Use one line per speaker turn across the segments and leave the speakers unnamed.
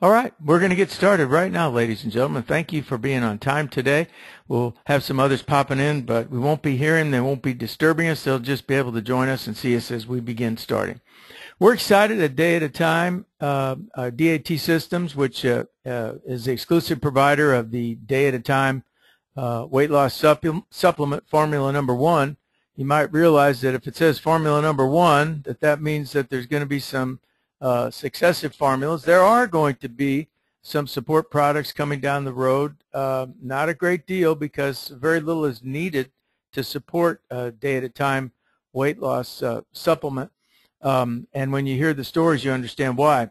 All right, we're going to get started right now, ladies and gentlemen. Thank you for being on time today. We'll have some others popping in, but we won't be hearing. They won't be disturbing us. They'll just be able to join us and see us as we begin starting. We're excited a day at a time. DAT Systems, which is the exclusive provider of the day at a time weight loss supplement formula number 1. You might realize that if it says formula number 1, that means that there's going to be some successive formulas. There are going to be some support products coming down the road. Not a great deal because very little is needed to support a day at a time weight loss supplement. And when you hear the stories, you understand why.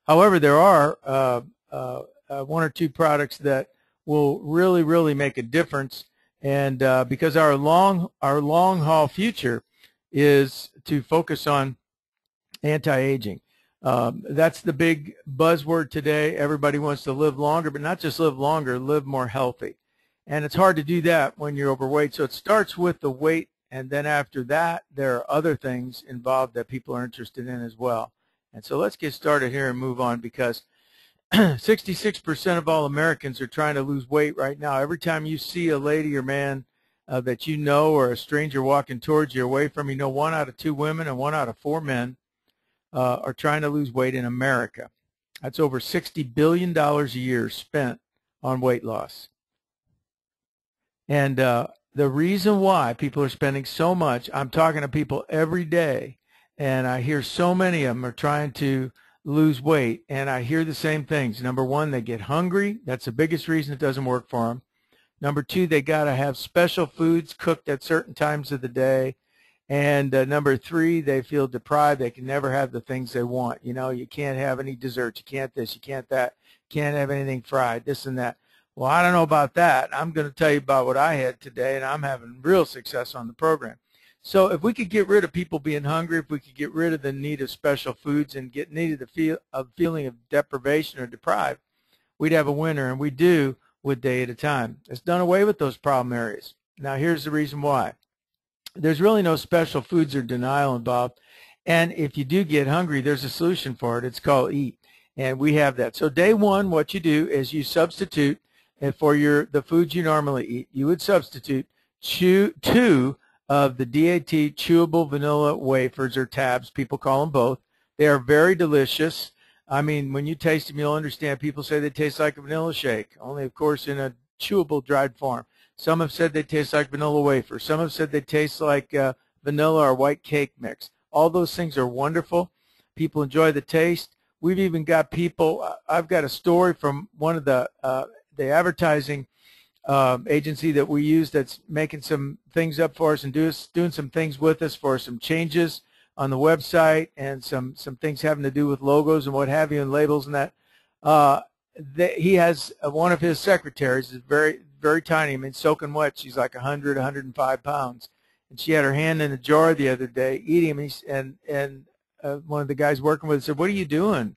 However, there are 1 or 2 products that will really make a difference. And because our long haul future is to focus on anti-aging. That's the big buzzword today. Everybody wants to live longer, but not just live longer, live more healthy. And it's hard to do that when you're overweight. So it starts with the weight, and then after that, there are other things involved that people are interested in as well. And so let's get started here and move on, because 66% of all Americans are trying to lose weight right now. Every time you see a lady or man that you know, or a stranger walking towards you, away from you, 1 out of 2 women and 1 out of 4 men are trying to lose weight in America. That's over $60 billion a year spent on weight loss. And the reason why people are spending so much, I'm talking to people every day, and I hear so many of them are trying to lose weight, and I hear the same things. Number 1, they get hungry. That's the biggest reason it doesn't work for them. Number 2, they got to have special foods cooked at certain times of the day. And number 3, they feel deprived. They can never have the things they want. You can't have any dessert. You can't this. You can't that. You can't have anything fried, this and that. Well, I don't know about that. I'm going to tell you about what I had today, and I'm having real success on the program. So if we could get rid of people being hungry, if we could get rid of the need of special foods and get needed a feeling of deprivation or deprived, we'd have a winner, and we do with day at a time. It's done away with those problem areas. Now, here's the reason why. There's really no special foods or denial involved. And if you do get hungry, there's a solution for it. It's called EAT. And we have that. So day 1, what you do is you substitute for the foods you normally eat. You would substitute 2 of the DAT chewable vanilla wafers or tabs. People call them both. They are very delicious. I mean, when you taste them, you'll understand. People say they taste like a vanilla shake, only, of course, in a chewable dried form. Some have said they taste like vanilla wafers. Some have said they taste like vanilla or white cake mix. All those things are wonderful. People enjoy the taste. We've even got people, I've got a story from one of the advertising agency that we use that's making some things up for us and doing some things with us for some changes on the website and some things having to do with logos and what have you and labels and that. He has one of his secretaries is very tiny. I mean, soaking wet. She's like 100, 105 pounds. And she had her hand in a jar the other day eating them. And one of the guys working with her said, "What are you doing?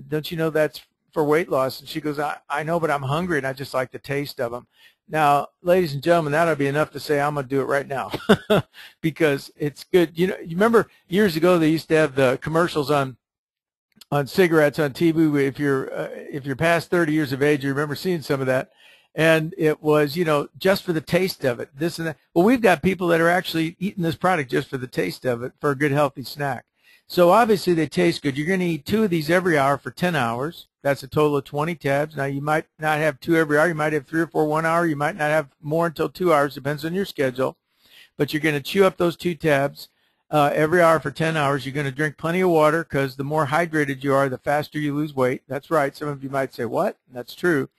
Don't you know that's for weight loss?" And she goes, I know, but I'm hungry, and I just like the taste of them. Now, ladies and gentlemen, that would be enough to say I'm going to do it right now because it's good. You remember years ago they used to have the commercials on cigarettes on TV. If you're past 30 years of age, you remember seeing some of that. And it was, just for the taste of it, this and that. Well, we've got people that are actually eating this product just for the taste of it, for a good, healthy snack. So obviously they taste good. You're going to eat 2 of these every hour for 10 hours. That's a total of 20 tabs. Now, you might not have 2 every hour. You might have 3 or 4 1 hour. You might not have more until 2 hours. Depends on your schedule. But you're going to chew up those 2 tabs every hour for 10 hours. You're going to drink plenty of water because the more hydrated you are, the faster you lose weight. That's right. Some of you might say, what? That's true.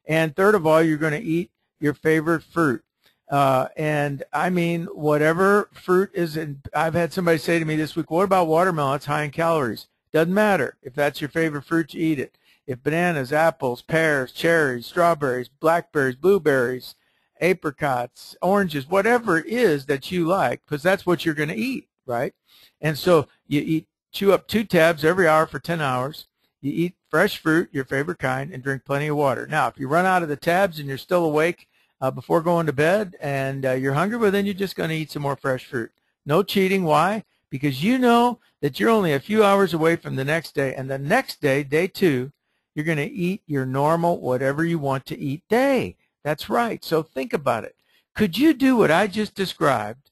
And third of all, you're going to eat your favorite fruit. And I mean, whatever fruit is in, I've had somebody say to me this week, what about watermelon? It's high in calories. Doesn't matter. If that's your favorite fruit, you eat it. If bananas, apples, pears, cherries, strawberries, blackberries, blueberries, apricots, oranges, whatever it is that you like, because that's what you're going to eat, right? And so you chew up 2 tabs every hour for 10 hours. You eat fresh fruit, your favorite kind, and drink plenty of water. Now, if you run out of the tabs and you're still awake before going to bed and you're hungry, well, then you're just going to eat some more fresh fruit. No cheating. Why? Because you know that you're only a few hours away from the next day, and the next day, day 2, You're going to eat your normal, whatever you want to eat day. That's right. So think about it. Could you do what I just described,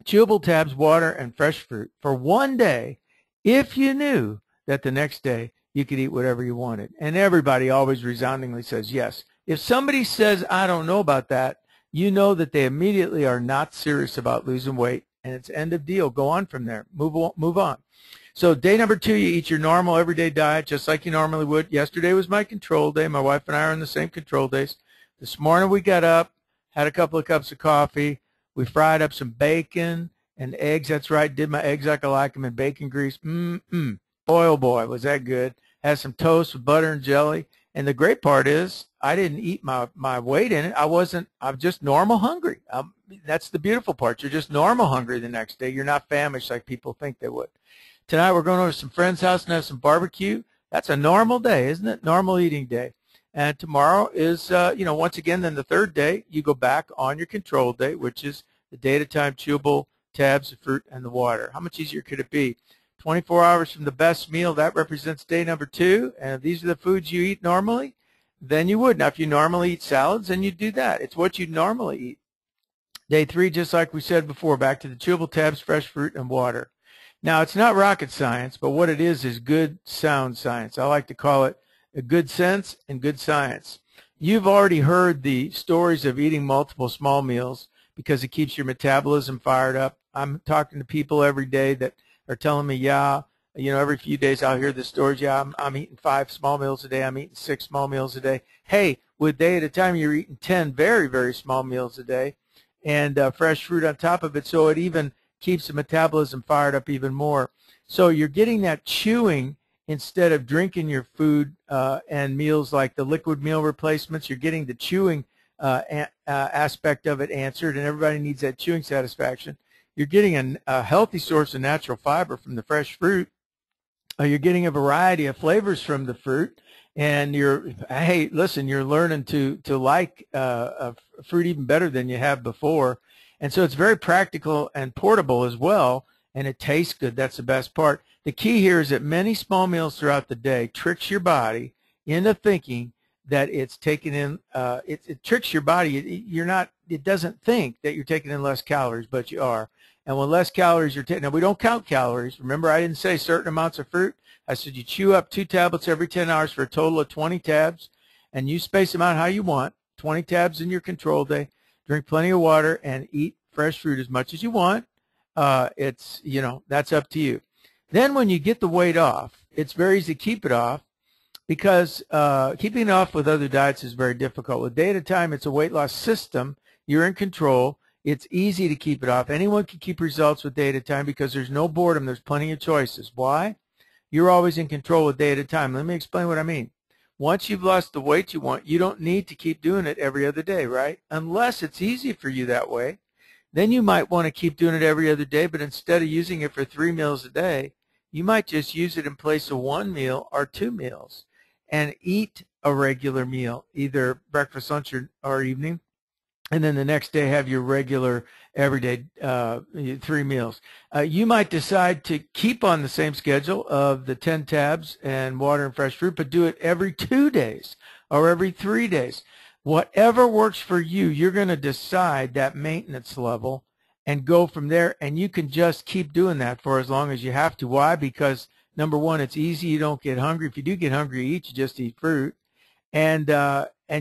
chewable tabs, water, and fresh fruit, for one day if you knew that the next day you could eat whatever you wanted? And everybody always resoundingly says yes. If somebody says, I don't know about that, you know that they immediately are not serious about losing weight, and it's end of deal. Go on from there. Move on. So day number 2, you eat your normal everyday diet just like you normally would. Yesterday was my control day. My wife and I are on the same control days. This morning we got up, had a couple of cups of coffee. We fried up some bacon and eggs. That's right, did my eggs like I like them in bacon grease. Boy, oh boy, was that good. Had some toast with butter and jelly. And the great part is I didn't eat my weight in it. I'm just normal hungry. That's the beautiful part. You're just normal hungry the next day. You're not famished like people think they would. Tonight we're going over to some friend's house and have some barbecue. That's a normal day, isn't it? Normal eating day. And tomorrow is, once again, then the third day, you go back on your control day, which is the day at a time, chewable tabs, the fruit, and the water. How much easier could it be? 24 hours from the best meal, that represents day number 2. And if these are the foods you eat normally, then you would. Now, if you normally eat salads, then you do that. It's what you normally eat. Day 3, just like we said before, back to the chewable tabs, fresh fruit, and water. Now, it's not rocket science, but what it is good, sound science. I like to call it a good sense and good science. You've already heard the stories of eating multiple small meals because it keeps your metabolism fired up. I'm talking to people every day that are telling me, yeah, every few days I'll hear the stories, yeah, I'm eating 5 small meals a day, I'm eating 6 small meals a day. Hey, with day at a time, you're eating 10 very, very small meals a day and fresh fruit on top of it, so it even keeps the metabolism fired up even more. So you're getting that chewing instead of drinking your food and meals like the liquid meal replacements. You're getting the chewing aspect of it answered, and everybody needs that chewing satisfaction. You're getting a healthy source of natural fiber from the fresh fruit. You're getting a variety of flavors from the fruit, and you're learning to like fruit even better than you have before. And so it's very practical and portable as well, and it tastes good. That's the best part. The key here is that many small meals throughout the day tricks your body into thinking that it's taking in, it tricks your body. It doesn't think that you're taking in less calories, but you are. And when less calories you're taking, now we don't count calories. Remember, I didn't say certain amounts of fruit. I said you chew up 2 tablets every 10 hours for a total of 20 tabs, and you space them out how you want, 20 tabs in your control day. Drink plenty of water and eat fresh fruit as much as you want. That's up to you. Then when you get the weight off, it's very easy to keep it off because keeping it off with other diets is very difficult. With day at a time, it's a weight loss system. You're in control. It's easy to keep it off. Anyone can keep results with day at a time because there's no boredom. There's plenty of choices. Why? You're always in control with day at a time. Let me explain what I mean. Once you've lost the weight you want, you don't need to keep doing it every other day, right? Unless it's easy for you that way. Then you might want to keep doing it every other day, but instead of using it for 3 meals a day, you might just use it in place of 1 meal or 2 meals and eat a regular meal, either breakfast, lunch, or evening, and then the next day have your regular everyday 3 meals. You might decide to keep on the same schedule of the 10 tabs and water and fresh fruit, but do it every 2 days or every 3 days. Whatever works for you, you're going to decide that maintenance level and go from there, and you can just keep doing that for as long as you have to. Why? Because, number one, it's easy. You don't get hungry. If you do get hungry, you just eat fruit. And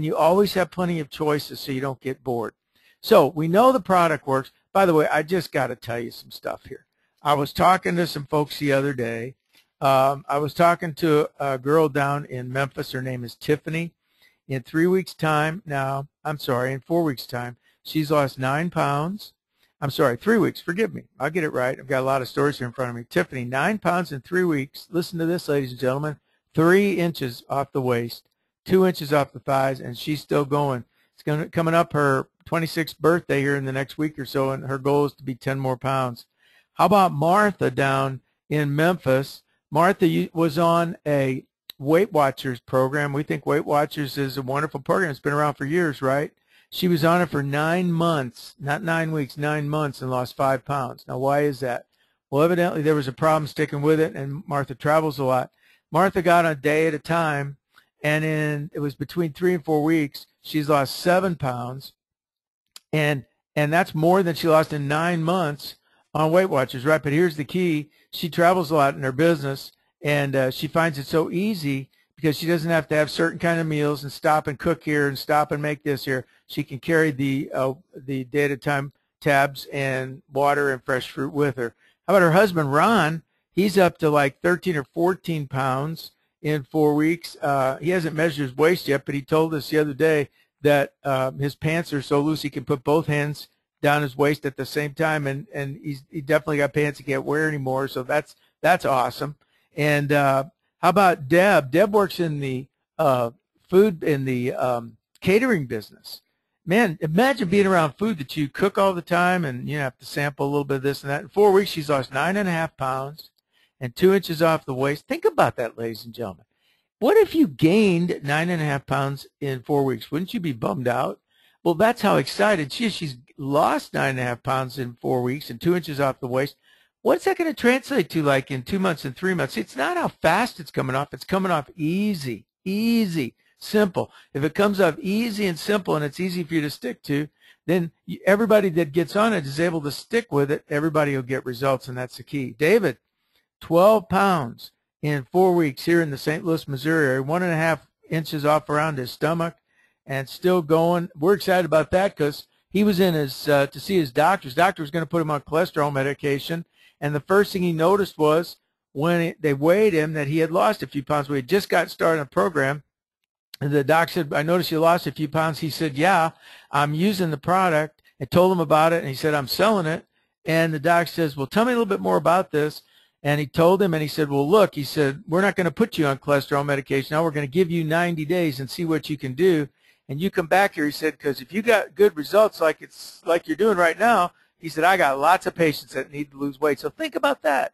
you always have plenty of choices so you don't get bored. So we know the product works. By the way, I just got to tell you some stuff here. I was talking to some folks the other day. I was talking to a girl down in Memphis. Her name is Tiffany. In 3 weeks' time, in 4 weeks' time, she's lost 9 pounds. 3 weeks. Forgive me. I'll get it right. I've got a lot of stories here in front of me. Tiffany, 9 pounds in 3 weeks. Listen to this, ladies and gentlemen. 3 inches off the waist, 2 inches off the thighs, and she's still going. It's coming up her 26th birthday here in the next week or so, and her goal is to be 10 more pounds. How about Martha down in Memphis? Martha was on a Weight Watchers program. We think Weight Watchers is a wonderful program. It's been around for years, right? She was on it for 9 months, not 9 weeks, 9 months, and lost 5 pounds. Now, why is that? Well, evidently there was a problem sticking with it, and Martha travels a lot. Martha got on a day at a time, it was between 3 and 4 weeks, she's lost 7 pounds, and that's more than she lost in 9 months on Weight Watchers, right? But here's the key: she travels a lot in her business, and she finds it so easy because she doesn't have to have certain kind of meals and stop and cook here and stop and make this here. She can carry the day at a time tabs and water and fresh fruit with her. How about her husband, Ron? He's up to like 13 or 14 pounds in 4 weeks. He hasn't measured his waist yet, but he told us the other day that his pants are so loose he can put both hands down his waist at the same time, and he definitely got pants he can't wear anymore. So that's awesome. And how about Deb? Deb works in the catering business. Man, imagine being around food that you cook all the time, and you have to sample a little bit of this and that. In 4 weeks, she's lost 9.5 pounds and 2 inches off the waist. Think about that, ladies and gentlemen. What if you gained 9.5 pounds in 4 weeks? Wouldn't you be bummed out? Well, that's how excited she is. She's lost 9.5 pounds in 4 weeks and 2 inches off the waist. What's that going to translate to like in 2 months and 3 months? It's not how fast it's coming off. It's coming off easy, simple. If it comes off easy and simple and it's easy for you to stick to, then everybody that gets on it is able to stick with it. Everybody will get results, and that's the key. David, 12 pounds in 4 weeks here in the St. Louis, Missouri area, 1.5 inches off around his stomach, and still going. We're excited about that because he was in his to see his doctor. His doctor was going to put him on cholesterol medication, and the first thing he noticed was when they weighed him that he had lost a few pounds. We had just got started on a program, and the doc said, "I noticed you lost a few pounds." He said, "Yeah, I'm using the product." I told him about it, and he said, "I'm selling it." And the doc says, "Well, tell me a little bit more about this." And he told him, and he said, "Well, look," he said, "we're not going to put you on cholesterol medication. Now we're going to give you 90 days and see what you can do. And you come back here," he said, "because if you got good results like you're doing right now," he said, "I got lots of patients that need to lose weight." So think about that.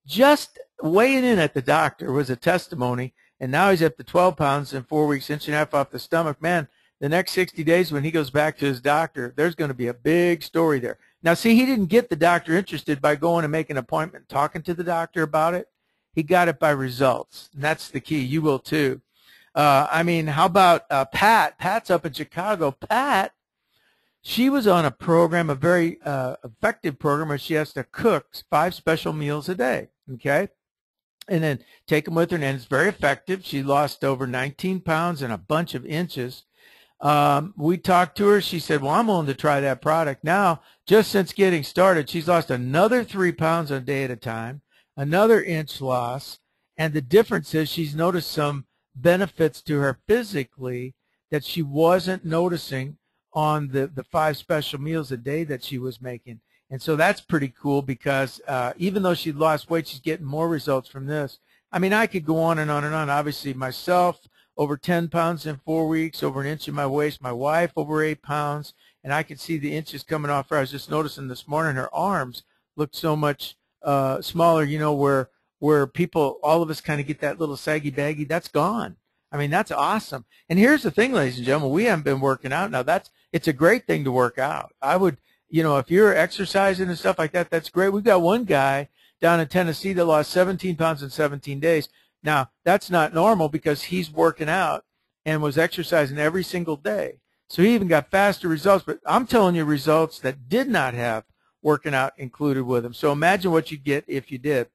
Just weighing in at the doctor was a testimony, and now he's up to 12 pounds in 4 weeks, inch and a half off the stomach. Man, the next 60 days when he goes back to his doctor, there's going to be a big story there. Now, see, he didn't get the doctor interested by going and making an appointment, talking to the doctor about it. He got it by results, and that's the key. You will too. I mean, how about Pat? Pat's up in Chicago. Pat, she was on a program, a very effective program where she has to cook 5 special meals a day, okay? And then take them with her, and it's very effective. She lost over 19 pounds and a bunch of inches. We talked to her. She said, "Well, I'm willing to try that product." Now, just since getting started, she's lost another 3 pounds a day at a time, another inch loss, and the difference is she's noticed some benefits to her physically that she wasn't noticing on the 5 special meals a day that she was making. And so that's pretty cool because even though she lost weight, she's getting more results from this. I mean, I could go on and on and on. Obviously, myself, over 10 pounds in 4 weeks, over an inch in my waist. My wife, over 8 pounds, and I could see the inches coming off her. I was just noticing this morning her arms looked so much smaller, you know, where people, all of us kind of get that little saggy baggy. That's gone. I mean, that's awesome. And here's the thing, ladies and gentlemen, we haven't been working out. Now, it's a great thing to work out. I would, you know, if you're exercising and stuff like that, that's great. We've got one guy down in Tennessee that lost 17 pounds in 17 days. Now, that's not normal because he's working out and was exercising every single day. So he even got faster results. But I'm telling you results that did not have working out included with them. So imagine what you'd get if you did.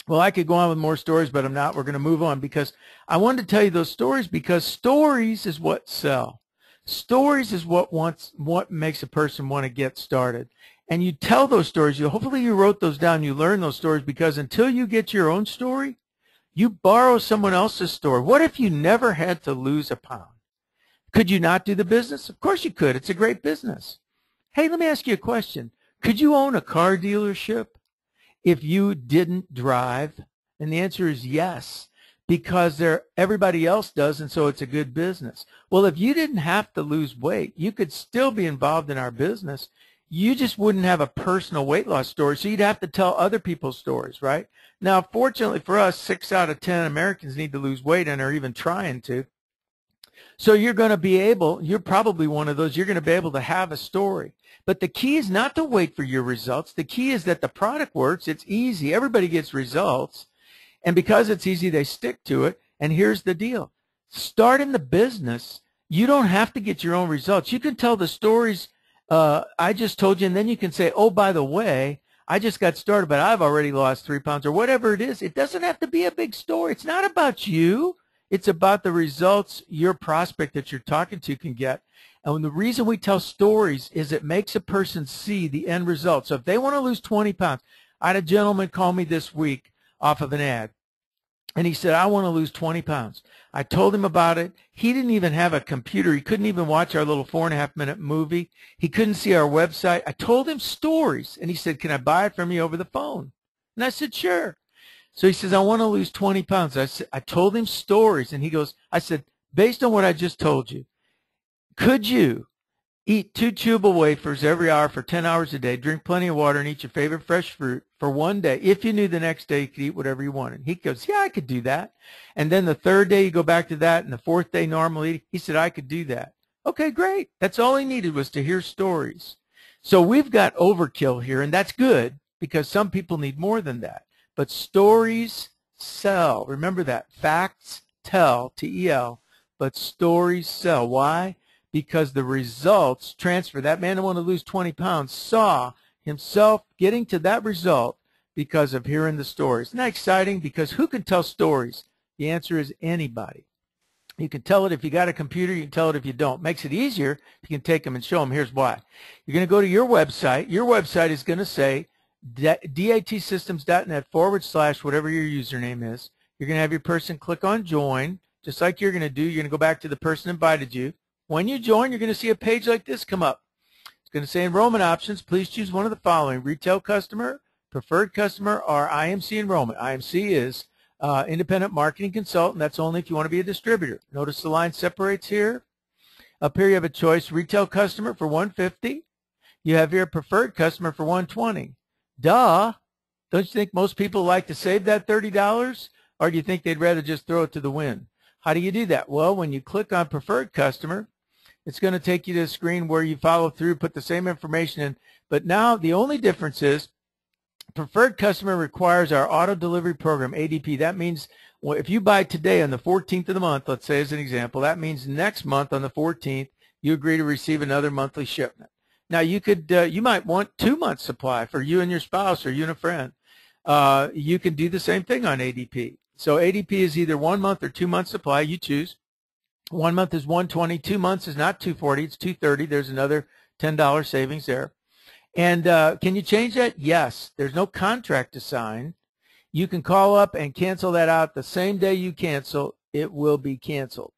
Well, I could go on with more stories, but I'm not. We're going to move on because I wanted to tell you those stories because stories is what sell. Stories is what makes a person want to get started. And you tell those stories. Hopefully you wrote those down. You learn those stories because until you get your own story, you borrow someone else's story. What if you never had to lose a pound? Could you not do the business? Of course you could. It's a great business. Hey, let me ask you a question. Could you own a car dealership if you didn't drive? And the answer is yes, because everybody else does, and so it's a good business. Well, if you didn't have to lose weight, you could still be involved in our business. You just wouldn't have a personal weight loss story, so you'd have to tell other people's stories, right? Now, fortunately for us, 6 out of 10 Americans need to lose weight and are even trying to. So you're going to be able, you're probably one of those, you're going to be able to have a story. But the key is not to wait for your results. The key is that the product works. It's easy. Everybody gets results. And because it's easy, they stick to it. And here's the deal. Start in the business. You don't have to get your own results. You can tell the stories I just told you, and then you can say, oh, by the way, I just got started, but I've already lost 3 pounds, or whatever it is. It doesn't have to be a big story. It's not about you. It's about the results your prospect that you're talking to can get. And the reason we tell stories is it makes a person see the end result. So if they want to lose 20 pounds, I had a gentleman call me this week off of an ad, and he said, I want to lose 20 pounds. I told him about it. He didn't even have a computer. He couldn't even watch our little 4.5-minute movie. He couldn't see our website. I told him stories, and he said, can I buy it from you over the phone? And I said, sure. So he says, I want to lose 20 pounds. I told him stories, and he goes, I said, based on what I just told you, could you eat 2 chewable wafers every hour for 10 hours a day, drink plenty of water, and eat your favorite fresh fruit for one day if you knew the next day you could eat whatever you wanted? He goes, yeah, I could do that. And then the third day you go back to that, and the fourth day normal eating. He said, I could do that. Okay, great. That's all he needed was to hear stories. So we've got overkill here, and that's good because some people need more than that. But stories sell. Remember that. Facts tell, T-E-L, but stories sell. Why? Because the results transfer. That man who wanted to lose 20 pounds saw himself getting to that result because of hearing the stories. Isn't that exciting? Because who can tell stories? The answer is anybody. You can tell it if you got a computer. You can tell it if you don't. Makes it easier. You can take them and show them. Here's why. You're going to go to your website. Your website is going to say datsystems.net / whatever your username is. You're going to have your person click on join, just like you're going to do. You're going to go back to the person who invited you. When you join, you're going to see a page like this come up. It's going to say enrollment options. Please choose one of the following: retail customer, preferred customer, or IMC enrollment. IMC is independent marketing consultant. That's only if you want to be a distributor. Notice the line separates here. Up here you have a choice: retail customer for $150. You have here preferred customer for $120. Duh. Don't you think most people like to save that $30? Or do you think they'd rather just throw it to the wind? How do you do that? Well, when you click on preferred customer, it's going to take you to a screen where you follow through, put the same information in. But now the only difference is preferred customer requires our auto delivery program, ADP. That means if you buy today on the 14th of the month, let's say as an example, that means next month on the 14th, you agree to receive another monthly shipment. Now you could, you might want 2 months supply for you and your spouse or you and a friend. You can do the same thing on ADP. So ADP is either 1 month or 2 months supply. You choose. 1 month is $120. 2 months is not $240. It's $230. There's another $10 savings there. And can you change that? Yes. There's no contract to sign. You can call up and cancel that out the same day you cancel. It will be canceled.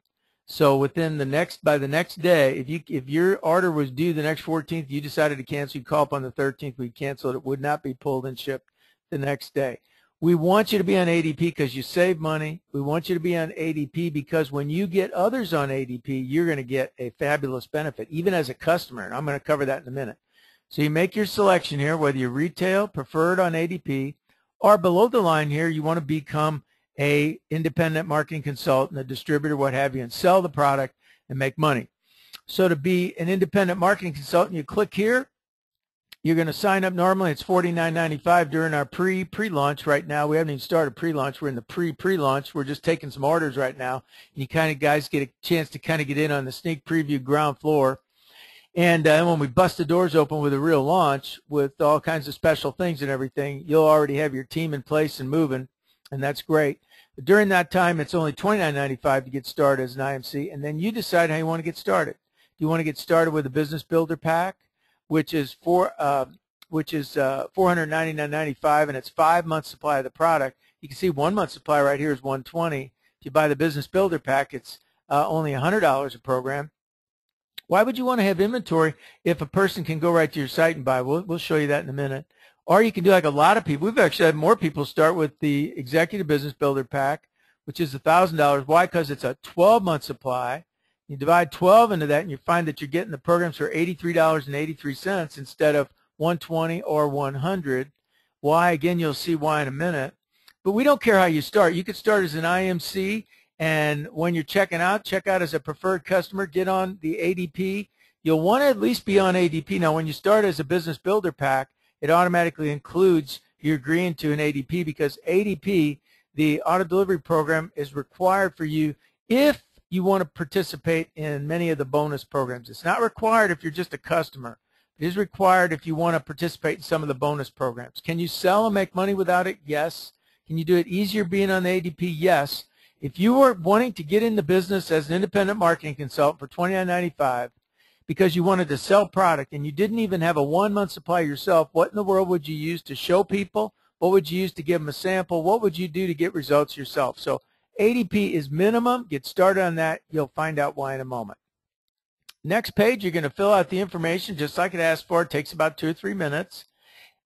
So within by the next day, if your order was due the next 14th, you decided to cancel, you call up on the 13th, we cancel it. It would not be pulled and shipped the next day. We want you to be on ADP because you save money. We want you to be on ADP because when you get others on ADP, you're going to get a fabulous benefit, even as a customer. And I'm going to cover that in a minute. So you make your selection here, whether you're retail, preferred on ADP, or below the line here, you want to become a independent marketing consultant, a distributor, what have you, and sell the product and make money. So to be an independent marketing consultant, you click here. You're going to sign up normally. It's $49.95 during our pre-launch right now. We haven't even started pre-launch. We're in the pre-launch. We're just taking some orders right now. You kind of guys get a chance to kind of get in on the sneak preview ground floor. And when we bust the doors open with a real launch with all kinds of special things and everything, you'll already have your team in place and moving, and that's great. But during that time, it's only $29.95 to get started as an IMC, and then you decide how you want to get started. Do you want to get started with a business builder pack, which is $499.95, and it's 5 months supply of the product. You can see 1 month supply right here is $120. If you buy the business builder pack, it's only $100 a program. Why would you want to have inventory if a person can go right to your site and buy? We'll show you that in a minute. Or you can do like a lot of people. We've actually had more people start with the Executive Business Builder Pack, which is $1,000. Why? Because it's a 12-month supply. You divide 12 into that, and you find that you're getting the programs for $83.83 instead of $120 or $100. Why? Again, you'll see why in a minute. But we don't care how you start. You could start as an IMC, and when you're checking out, check out as a preferred customer, get on the ADP. You'll want to at least be on ADP. Now, when you start as a business builder pack, it automatically includes you agreeing to an ADP because ADP, the auto delivery program, is required for you if you want to participate in many of the bonus programs. It's not required if you're just a customer. It is required if you want to participate in some of the bonus programs. Can you sell and make money without it? Yes. Can you do it easier being on the ADP? Yes. If you were wanting to get in the business as an independent marketing consultant for $29.95 because you wanted to sell product and you didn't even have a 1-month supply yourself, what in the world would you use to show people? What would you use to give them a sample? What would you do to get results yourself? So ADP is minimum. Get started on that. You'll find out why in a moment. Next page, you're going to fill out the information just like it asked for. It takes about 2 or 3 minutes.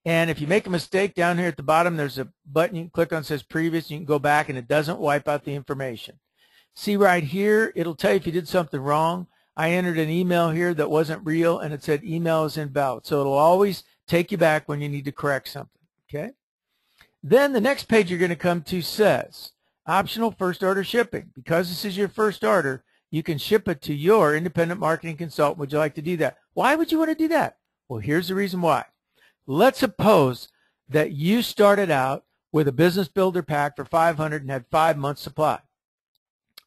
And if you make a mistake down here at the bottom, there's a button you can click on that says previous. You can go back and it doesn't wipe out the information. See right here, it'll tell you if you did something wrong. I entered an email here that wasn't real and it said email is invalid. So it'll always take you back when you need to correct something. Okay? Then the next page you're going to come to says optional first order shipping. Because this is your first order, you can ship it to your independent marketing consultant. Would you like to do that? Why would you want to do that? Well, here's the reason why. Let's suppose that you started out with a business builder pack for $500 and had 5 months supply.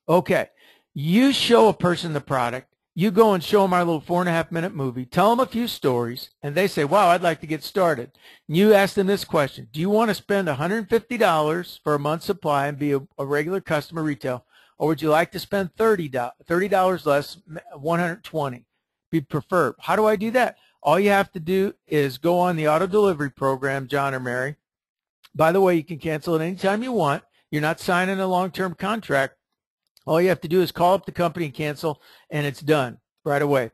Okay, you show a person the product, you go and show them our little 4.5-minute movie, tell them a few stories, and they say, wow, I'd like to get started. And you ask them this question, do you want to spend $150 for a month's supply and be a regular customer retail, or would you like to spend $30 less, $120? Be preferred. How do I do that? All you have to do is go on the auto delivery program, John or Mary. By the way, you can cancel it anytime you want. You're not signing a long-term contract. All you have to do is call up the company and cancel, and it's done right away.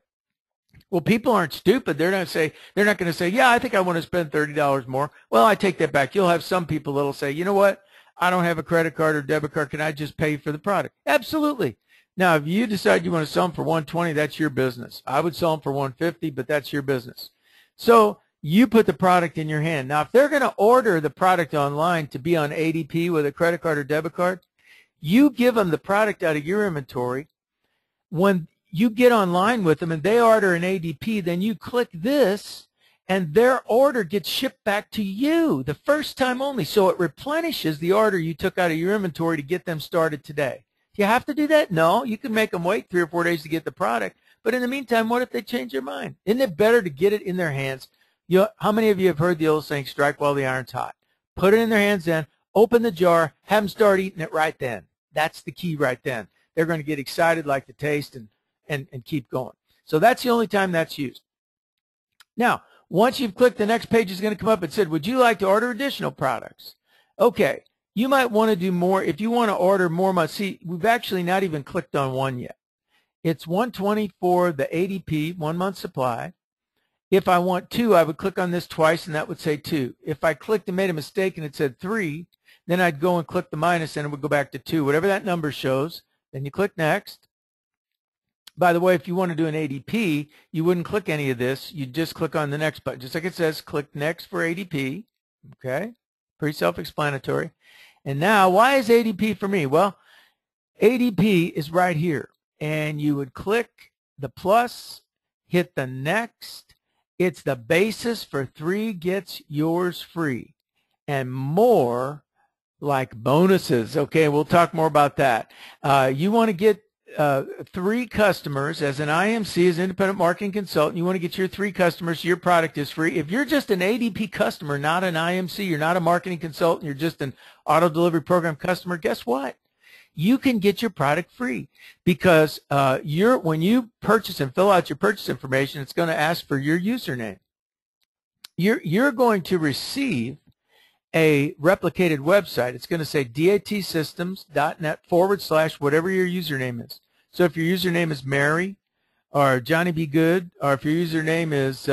Well, people aren't stupid. They're not going to say, yeah, I think I want to spend $30 more. Well, I take that back. You'll have some people that'll say, you know what? I don't have a credit card or debit card. Can I just pay for the product? Absolutely. Now, if you decide you want to sell them for $120, that's your business. I would sell them for $150, but that's your business. So you put the product in your hand. Now, if they're going to order the product online to be on ADP with a credit card or debit card, you give them the product out of your inventory. When you get online with them and they order an ADP, then you click this, and their order gets shipped back to you the first time only. So it replenishes the order you took out of your inventory to get them started today. Do you have to do that? No. You can make them wait 3 or 4 days to get the product. But in the meantime, what if they change their mind? Isn't it better to get it in their hands? How many of you have heard the old saying, strike while the iron's hot? Put it in their hands then, open the jar, have them start eating it right then. That's the key right then. They're going to get excited, like the taste, and keep going. So that's the only time that's used. Now, once you've clicked, the next page is going to come up and said, would you like to order additional products? Okay. You might want to do more. If you want to order more, see, we've actually not even clicked on one yet. It's $120 for the ADP, 1 month supply. If I want 2, I would click on this twice, and that would say 2. If I clicked and made a mistake and it said 3, then I'd go and click the minus, and it would go back to 2. Whatever that number shows, then you click next. By the way, if you want to do an ADP, you wouldn't click any of this. You'd just click on the next button. Just like it says, click next for ADP. Okay? Pretty self-explanatory. And now, why is ADP for me? Well, ADP is right here. And you would click the plus, hit the next. It's the basis for 3 gets yours free. And more like bonuses. Okay, we'll talk more about that. You want to get 3 customers as an IMC, as an independent marketing consultant. You want to get your 3 customers so your product is free. If you're just an ADP customer, not an IMC, you're not a marketing consultant, you're just an auto delivery program customer, guess what? You can get your product free because when you purchase and fill out your purchase information, it's going to ask for your username. You're going to receive a replicated website. It's going to say datsystems.net/ whatever your username is. So if your username is Mary or Johnny Be Good, or if your username is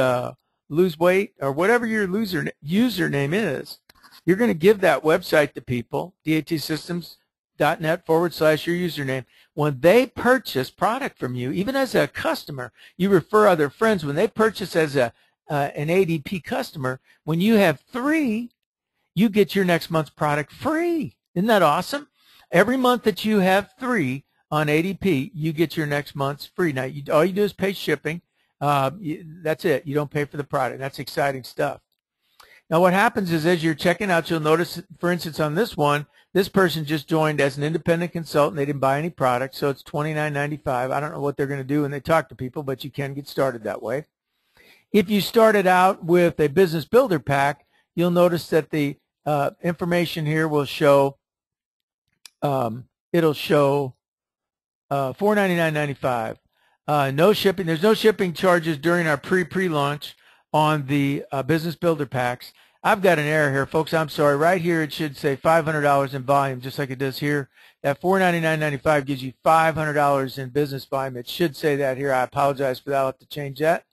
lose weight, or whatever your username is, you're going to give that website to people, datsystems.net/ your username. When they purchase product from you, even as a customer, you refer other friends. When they purchase as an ADP customer, when you have 3, you get your next month's product free. Isn't that awesome? Every month that you have 3 on ADP, you get your next month's free. Now, all you do is pay shipping. That's it. You don't pay for the product. That's exciting stuff. Now what happens is as you're checking out, you'll notice, for instance, on this one, this person just joined as an independent consultant. They didn't buy any product, so it's $29.95. I don't know what they're going to do when they talk to people, but you can get started that way. If you started out with a business builder pack, you'll notice that the information here will show, it'll show $499.95. No shipping. There's no shipping charges during our pre-launch on the business builder packs. I've got an error here, folks. I'm sorry. Right here it should say $500 in volume, just like it does here. That $499.95 gives you $500 in business volume. It should say that here. I apologize for that. I'll have to change that.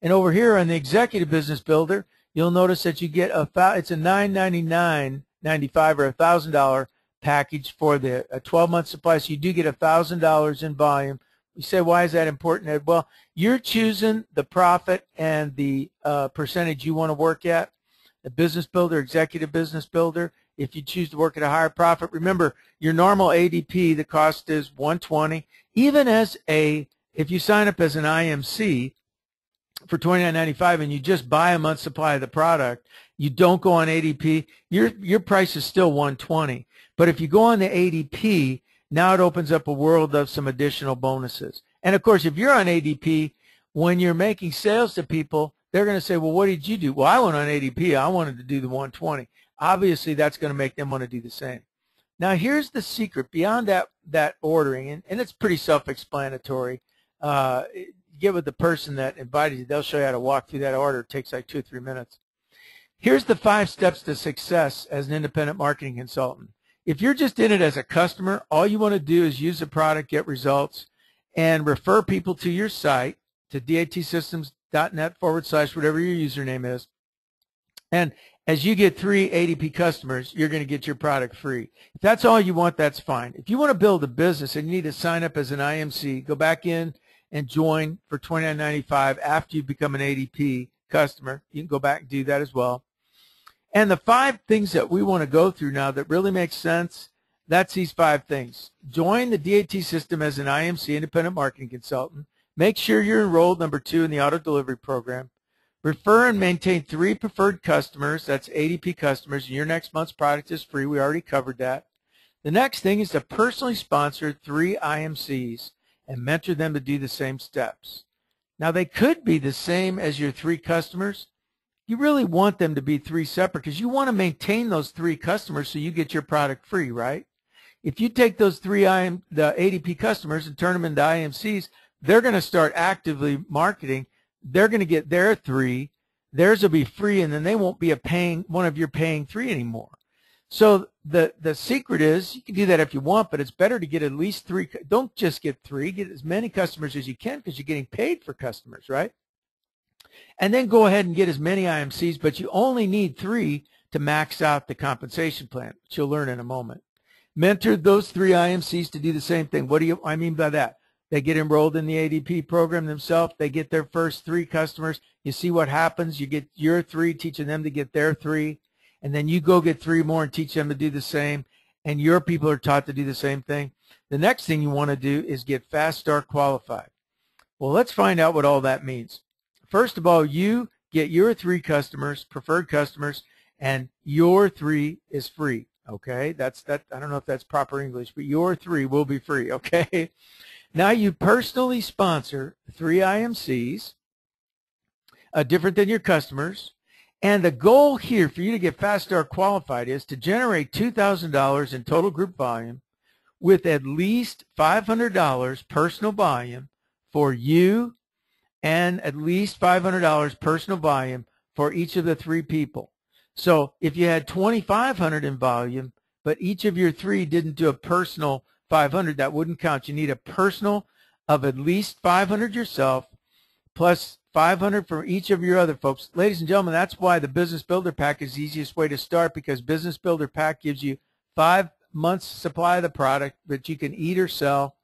And over here on the Executive Business Builder, you'll notice that you get it's a $999.95 or $1,000 package for the 12-month supply. So you do get $1,000 in volume. You say, why is that important, Ed? Well, you're choosing the profit and the percentage you want to work at. The Business Builder, Executive Business Builder. If you choose to work at a higher profit, remember your normal ADP, the cost is $120. Even as if you sign up as an IMC for $29.95 and you just buy a month's supply of the product, you don't go on ADP, your price is still $120. But if you go on the ADP, now it opens up a world of some additional bonuses. And of course, if you're on ADP, when you're making sales to people, they're going to say, well, what did you do? Well, I went on ADP. I wanted to do the 120. Obviously, that's going to make them want to do the same. Now, here's the secret. Beyond that ordering, and it's pretty self-explanatory. Get with the person that invited you. They'll show you how to walk through that order. It takes like 2 or 3 minutes. Here's the 5 steps to success as an independent marketing consultant. If you're just in it as a customer, all you want to do is use the product, get results, and refer people to your site, to datsystems.net/ whatever your username is. And as you get 3 ADP customers, you're going to get your product free. If that's all you want, that's fine. If you want to build a business and you need to sign up as an IMC, go back in and join for $29.95 after you become an ADP customer. You can go back and do that as well. And the 5 things that we want to go through now that really make sense, that's these 5 things. Join the DAT system as an IMC, independent marketing consultant. Make sure you're enrolled, number 2, in the auto delivery program. Refer and maintain 3 preferred customers. That's ADP customers. Your next month's product is free. We already covered that. The next thing is to personally sponsor 3 IMCs and mentor them to do the same steps. Now, they could be the same as your 3 customers. You really want them to be 3 separate because you want to maintain those 3 customers so you get your product free, right? If you take those 3 the ADP customers and turn them into IMCs, they're going to start actively marketing. They're going to get their 3. Theirs will be free, and then they won't be one of your paying 3 anymore. So the secret is, you can do that if you want, but it's better to get at least 3. Don't just get 3. Get as many customers as you can because you're getting paid for customers, right? And then go ahead and get as many IMCs, but you only need 3 to max out the compensation plan, which you'll learn in a moment. Mentor those 3 IMCs to do the same thing. What do I mean by that? They get enrolled in the ADP program themselves. They get their first 3 customers. You see what happens. You get your 3, teaching them to get their 3. And then you go get 3 more and teach them to do the same. And your people are taught to do the same thing. The next thing you want to do is get Fast Start qualified. Well, let's find out what all that means. First of all, you get your 3 customers, preferred customers, and your 3 is free. Okay, that's that. I don't know if that's proper English, but your 3 will be free. Okay. Now you personally sponsor 3 IMCs, different than your customers, and the goal here for you to get Fast Start qualified is to generate $2,000 in total group volume with at least $500 personal volume for you and at least $500 personal volume for each of the 3 people. So if you had $2,500 in volume, but each of your 3 didn't do a personal $500, that wouldn't count. You need a personal of at least $500 yourself plus $500 for each of your other folks. Ladies and gentlemen, that's why the Business Builder Pack is the easiest way to start, because Business Builder Pack gives you 5 months supply of the product that you can eat or sell.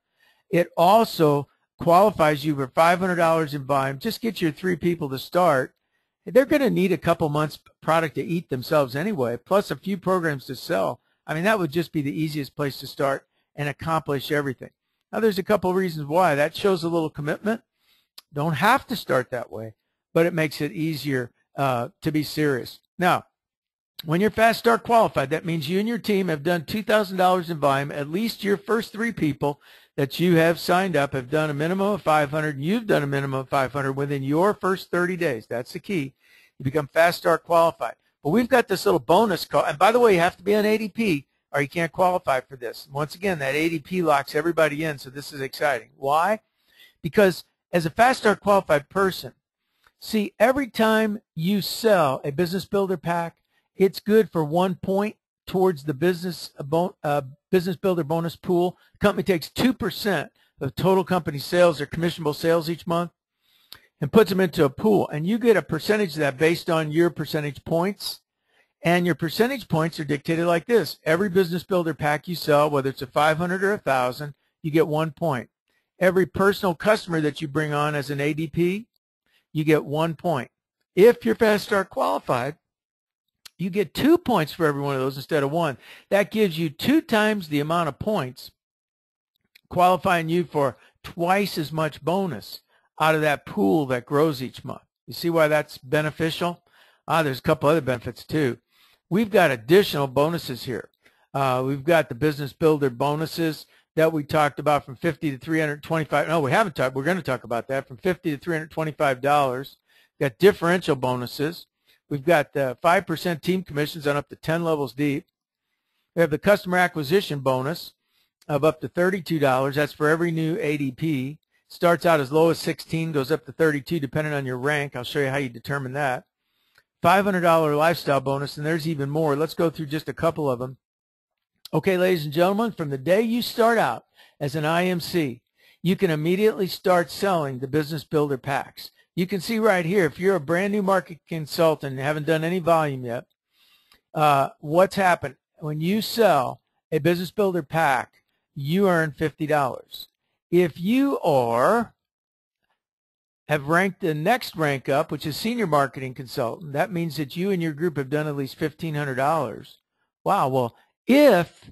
It also qualifies you for $500 in volume. Just get your 3 people to start. They're going to need a couple months product to eat themselves anyway, plus a few programs to sell. I mean, that would just be the easiest place to start and accomplish everything. Now, there's a couple of reasons why. That shows a little commitment. Don't have to start that way, but it makes it easier to be serious. Now, When you're Fast Start qualified, that means you and your team have done $2,000 in volume. At least your first 3 people that you have signed up have done a minimum of 500, and you've done a minimum of 500 within your first 30 days. That's the key. You become Fast Start qualified. But we've got this little bonus call. And by the way, you have to be on ADP or you can't qualify for this. Once again, that ADP locks everybody in, so this is exciting. Why? Because as a Fast Start qualified person, see, every time you sell a Business Builder pack, it's good for 1 point towards the Business Builder bonus pool. The company takes 2% of total company sales or commissionable sales each month and puts them into a pool. And you get a percentage of that based on your percentage points. And your percentage points are dictated like this. Every Business Builder pack you sell, whether it's a 500 or 1,000, you get 1 point. Every personal customer that you bring on as an ADP, you get 1 point. If you're Fast Start qualified, you get 2 points for every one of those instead of 1. That gives you 2 times the amount of points, qualifying you for twice as much bonus out of that pool that grows each month. You see why that's beneficial? There's a couple other benefits too. We've got additional bonuses here. We've got the Business Builder bonuses that we talked about from $50 to $325. No, we haven't talked. We're going to talk about that from $50 to $325. We've got differential bonuses. We've got 5% team commissions on up to 10 levels deep. We have the customer acquisition bonus of up to $32. That's for every new ADP. Starts out as low as 16, goes up to 32 depending on your rank. I'll show you how you determine that. $500 lifestyle bonus, and there's even more. Let's go through just a couple of them. Okay, ladies and gentlemen, from the day you start out as an IMC, you can immediately start selling the Business Builder packs. You can see right here, if you're a brand new market consultant and haven't done any volume yet, what's happened? When you sell a Business Builder pack, you earn $50. If you have ranked the next rank up, which is Senior Marketing Consultant, that means that you and your group have done at least $1,500. Wow, well, if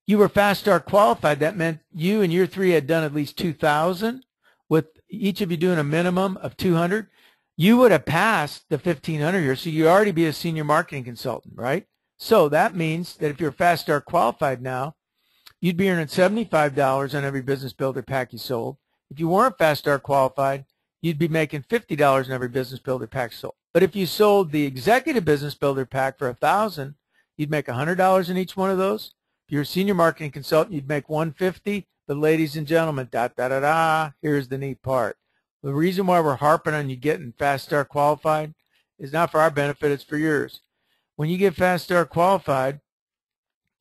you were Fast Start qualified, that meant you and your 3 had done at least $2,000. With each of you doing a minimum of 200, you would have passed the 1,500 here, so you already be a Senior Marketing Consultant, right? So that means that if you're Fast Start qualified now, you'd be earning $75 on every Business Builder pack you sold. If you weren't Fast Start qualified, you'd be making $50 on every Business Builder pack sold. But if you sold the Executive Business Builder pack for $1,000, you'd make $100 in each one of those. If you're a Senior Marketing Consultant, you'd make $150. But ladies and gentlemen, here's the neat part. The reason why we're harping on you getting Fast Start qualified is not for our benefit, it's for yours. When you get Fast Start qualified,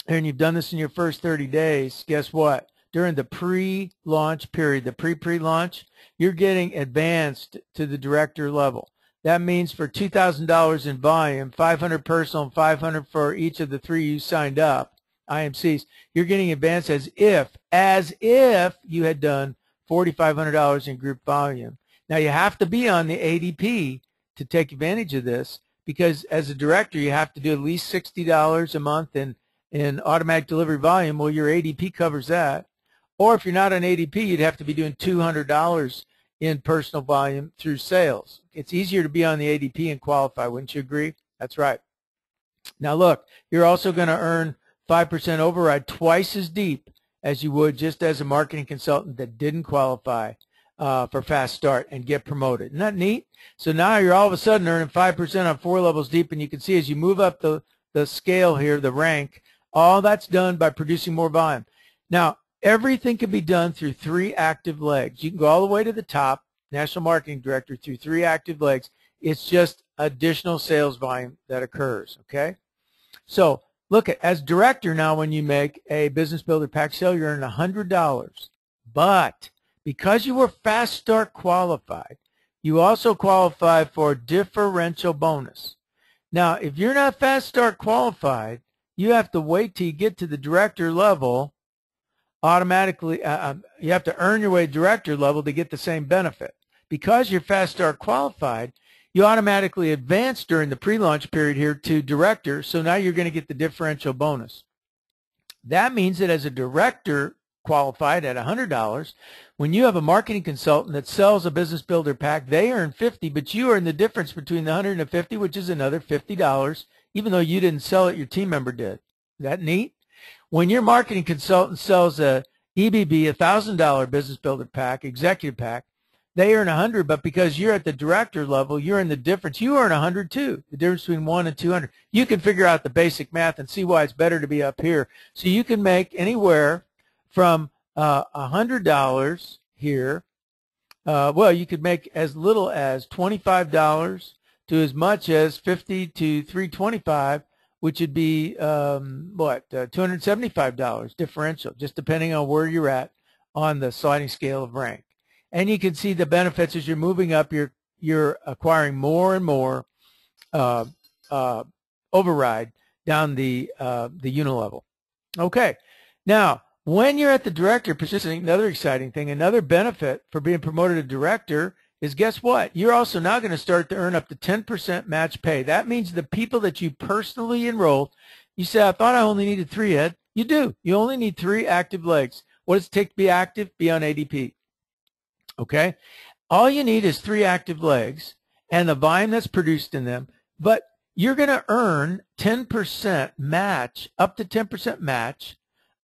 and you've done this in your first 30 days, guess what? During the pre-launch period, the pre-launch, you're getting advanced to the director level. That means for $2,000 in volume, 500 personal and 500 for each of the 3 you signed up, IMCs, you're getting advanced as if you had done $4,500 in group volume. Now you have to be on the ADP to take advantage of this, because as a director you have to do at least $60 a month in automatic delivery volume. Well, your ADP covers that. Or if you're not on ADP, you'd have to be doing $200 in personal volume through sales. It's easier to be on the ADP and qualify, wouldn't you agree? That's right. Now look, you're also going to earn 5% override twice as deep as you would just as a marketing consultant that didn't qualify for Fast Start and get promoted. Isn't that neat? So now you're all of a sudden earning 5% on 4 levels deep, and you can see as you move up the scale here, the rank, all that's done by producing more volume. Now, everything can be done through 3 active legs. You can go all the way to the top, National Marketing Director, through 3 active legs. It's just additional sales volume that occurs, okay? So look, as director now, when you make a Business Builder pack sale, you're earning $100. But because you were Fast Start qualified, you also qualify for differential bonus. Now, if you're not Fast Start qualified, you have to wait till you get to the director level. Automatically, you have to earn your way to director level to get the same benefit. Because you're Fast Start qualified, you automatically advance during the pre-launch period here to director, so now you're going to get the differential bonus. That means that as a director qualified at $100, when you have a marketing consultant that sells a Business Builder pack, they earn $50, but you earn the difference between the $100 and the $50, which is another $50 even though you didn't sell it, your team member did. Is that neat? When your marketing consultant sells a EBB, $1,000 business builder pack, executive pack, they earn 100, but because you're at the director level, you're in the difference. You earn 100 too, the difference between 1 and 200. You can figure out the basic math and see why it's better to be up here. So you can make anywhere from $100 here. Well, you could make as little as $25 to as much as $50 to $325, which would be $275 differential, just depending on where you're at on the sliding scale of rank. And you can see the benefits as you're moving up. You're acquiring more and more override down the unilevel. Okay, now when you're at the director position, another exciting thing, another benefit for being promoted to director is, guess what? You're also now going to start to earn up to 10% match pay. That means the people that you personally enrolled, you say, I thought I only needed 3, Ed. You do. You only need 3 active legs. What does it take to be active? Be on ADP. Okay? All you need is 3 active legs and the volume that's produced in them, but you're going to earn 10% match, up to 10% match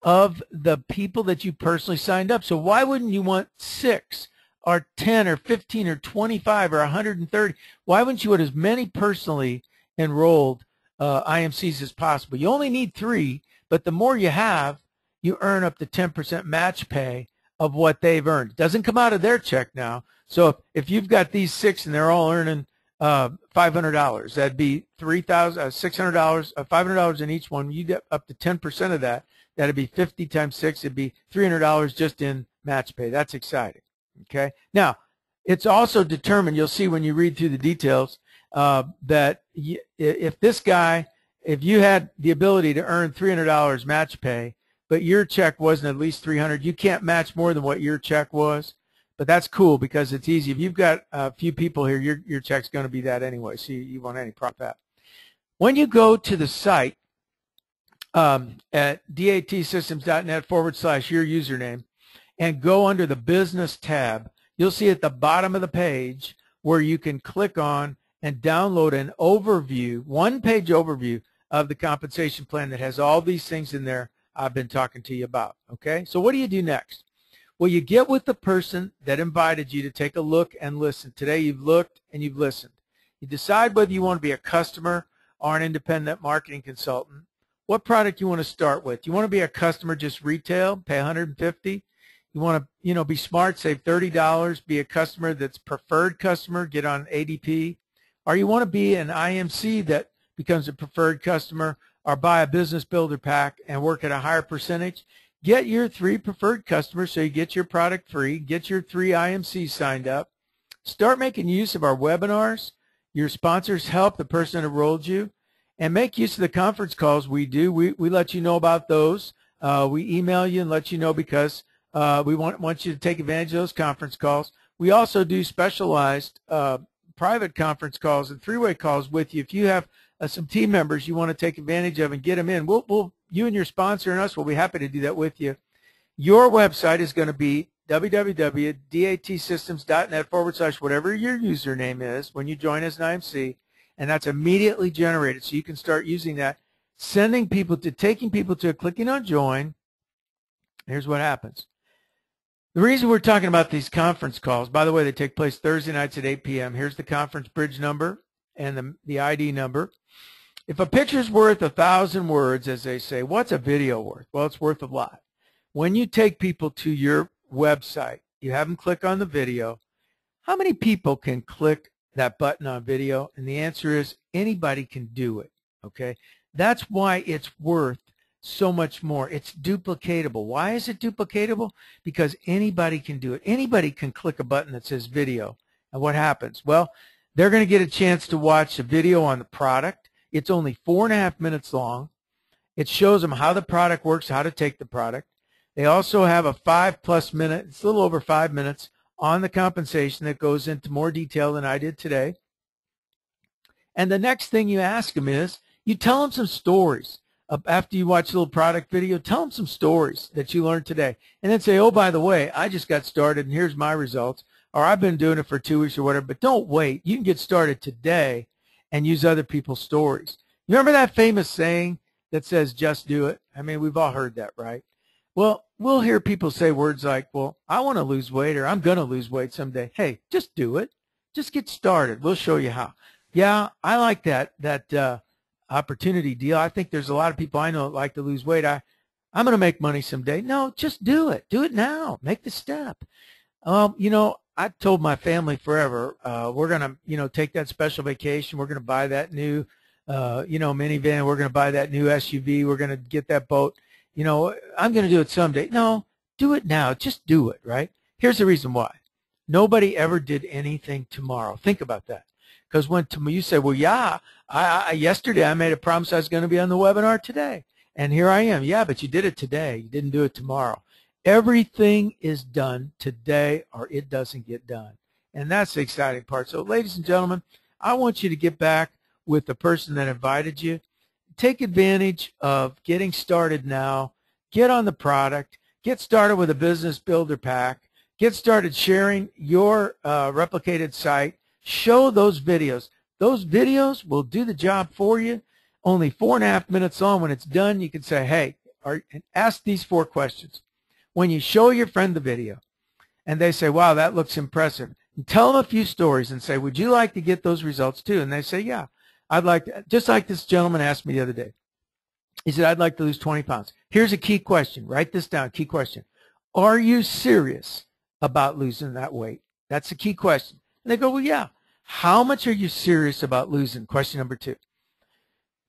of the people that you personally signed up. So why wouldn't you want 6 or 10 or 15 or 25 or 130? Why wouldn't you want as many personally enrolled IMCs as possible? You only need 3, but the more you have, you earn up to 10% match pay of what they've earned. It doesn't come out of their check now. So if you've got these 6 and they're all earning $500, that'd be $600, $500 in each one. You get up to 10% of that. That'd be 50 times 6. It'd be $300 just in match pay. That's exciting. Okay. Now, it's also determined. You'll see when you read through the details that if this guy, if you had the ability to earn $300 match pay, but your check wasn't at least $300, you can't match more than what your check was. But that's cool because it's easy. If you've got a few people here, your check's going to be that anyway, so you won't have any problem with that. When you go to the site at datsystems.net/your username and go under the Business tab, you'll see at the bottom of the page where you can click on and download an overview, one-page overview of the compensation plan that has all these things in there I've been talking to you about. Okay, so what do you do next? Well, you get with the person that invited you to take a look and listen. Today you've looked and you've listened. You decide whether you want to be a customer or an independent marketing consultant. What product you want to start with? You want to be a customer, just retail, pay $150. You want to, be smart, save $30, be a customer that's preferred customer, get on ADP. Or you want to be an IMC that becomes a preferred customer or buy a business builder pack and work at a higher percentage. Get your 3 preferred customers so you get your product free. Get your 3 IMCs signed up. Start making use of our webinars. Your sponsors help the person that enrolled you. And make use of the conference calls we do. We let you know about those. We email you and let you know because we want you to take advantage of those conference calls. We also do specialized private conference calls and 3-way calls with you. If you have some team members you want to take advantage of and get them in, you and your sponsor and us will be happy to do that with you. Your website is going to be www.datsystems.net/whatever your username is when you join as an IMC, and that's immediately generated. So you can start using that, taking people to clicking on join. Here's what happens. The reason we're talking about these conference calls, by the way, they take place Thursday nights at 8 p.m. Here's the conference bridge number and the ID number. If a picture's worth 1,000 words, as they say, what's a video worth? Well, it's worth a lot. When you take people to your website, you have them click on the video, how many people can click that button on video? And the answer is anybody can do it, okay? That's why it's worth so much more. It's duplicatable. Why is it duplicatable? Because anybody can do it. Anybody can click a button that says video. And what happens? Well, they're going to get a chance to watch a video on the product. It's only 4.5 minutes long. It shows them how the product works, how to take the product. They also have a 5+ minute, it's a little over 5 minutes, on the compensation that goes into more detail than I did today. And the next thing you ask them is, you tell them some stories. After you watch a little product video, tell them some stories that you learned today. And then say, oh, by the way, I just got started and here's my results. Or I've been doing it for 2 weeks or whatever. But don't wait. You can get started today and use other people's stories. You remember that famous saying that says, just do it? I mean, we've all heard that, right? Well, we'll hear people say words like, well, I want to lose weight, or I'm going to lose weight someday. Hey, just do it. Just get started. We'll show you how. Yeah, I like that opportunity deal. I think there's a lot of people I know that like to lose weight. I'm going to make money someday. No, just do it. Do it now. Make the step. You know, I told my family forever, we're going to, you know, take that special vacation. We're going to buy that new, you know, minivan. We're going to buy that new SUV. We're going to get that boat. You know, I'm going to do it someday. No, do it now. Just do it, right? Here's the reason why. Nobody ever did anything tomorrow. Think about that. Because when you say, well, yeah, yesterday I made a promise I was going to be on the webinar today. And here I am. Yeah, but you did it today. You didn't do it tomorrow. Everything is done today or it doesn't get done. And that's the exciting part. So, ladies and gentlemen, I want you to get back with the person that invited you. Take advantage of getting started now. Get on the product. Get started with a business builder pack. Get started sharing your replicated site. Show those videos. Those videos will do the job for you. Only 4.5 minutes on. When it's done, you can say, hey, and ask these 4 questions. When you show your friend the video and they say, wow, that looks impressive, and tell them a few stories and say, would you like to get those results too? And they say, yeah, I'd like to. Just like this gentleman asked me the other day. He said, I'd like to lose 20 pounds. Here's a key question. Write this down. Key question. Are you serious about losing that weight? That's the key question. And they go, well, yeah. How much are you serious about losing? Question number 2.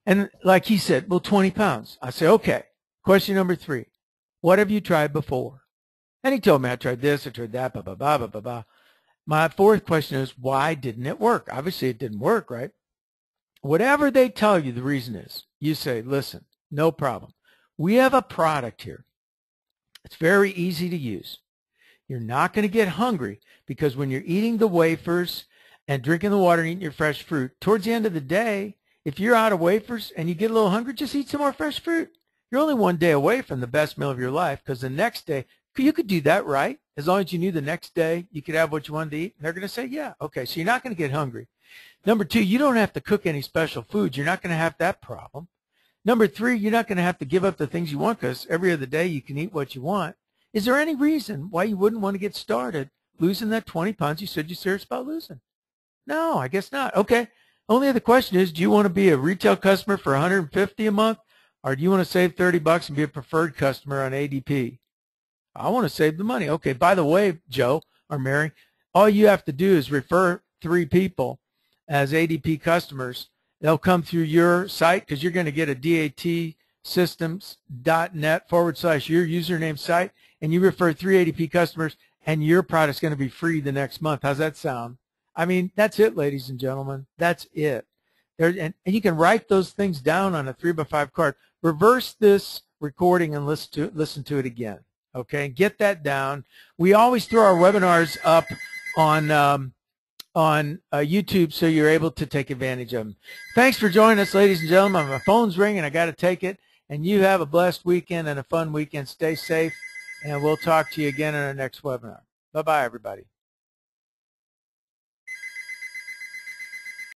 And like he said, well, 20 pounds. I say, okay. Question number 3. What have you tried before? And he told me, I tried this, I tried that, blah, blah, blah, blah, blah, blah. My 4th question is, why didn't it work? Obviously, it didn't work, right? Whatever they tell you the reason is, you say, listen, no problem. We have a product here. It's very easy to use. You're not going to get hungry because when you're eating the wafers and drinking the water and eating your fresh fruit, towards the end of the day, if you're out of wafers and you get a little hungry, just eat some more fresh fruit. You're only 1 day away from the best meal of your life, because the next day, you could do that, right? As long as you knew the next day you could have what you wanted to eat. And they're going to say, yeah, okay, so you're not going to get hungry. Number 2, you don't have to cook any special foods. You're not going to have that problem. Number 3, you're not going to have to give up the things you want, because every other day you can eat what you want. Is there any reason why you wouldn't want to get started losing that 20 pounds you said you're serious about losing? No, I guess not. Okay. Only other question is, do you want to be a retail customer for $150 a month, or do you want to save $30 and be a preferred customer on ADP? I want to save the money. Okay. By the way, Joe or Mary, all you have to do is refer 3 people as ADP customers. They'll come through your site, because you're going to get a DAT Systems.net /your username site, and you refer 3 ADP customers, and your product's going to be free the next month. How's that sound? I mean, that's it, ladies and gentlemen. That's it. And you can write those things down on a 3x5 card. Reverse this recording and listen to it again. Okay, get that down. We always throw our webinars up on YouTube, so you're able to take advantage of them. Thanks for joining us, ladies and gentlemen. My phone's ringing. I got to take it. And you have a blessed weekend and a fun weekend. Stay safe, and we'll talk to you again in our next webinar. Bye-bye, everybody.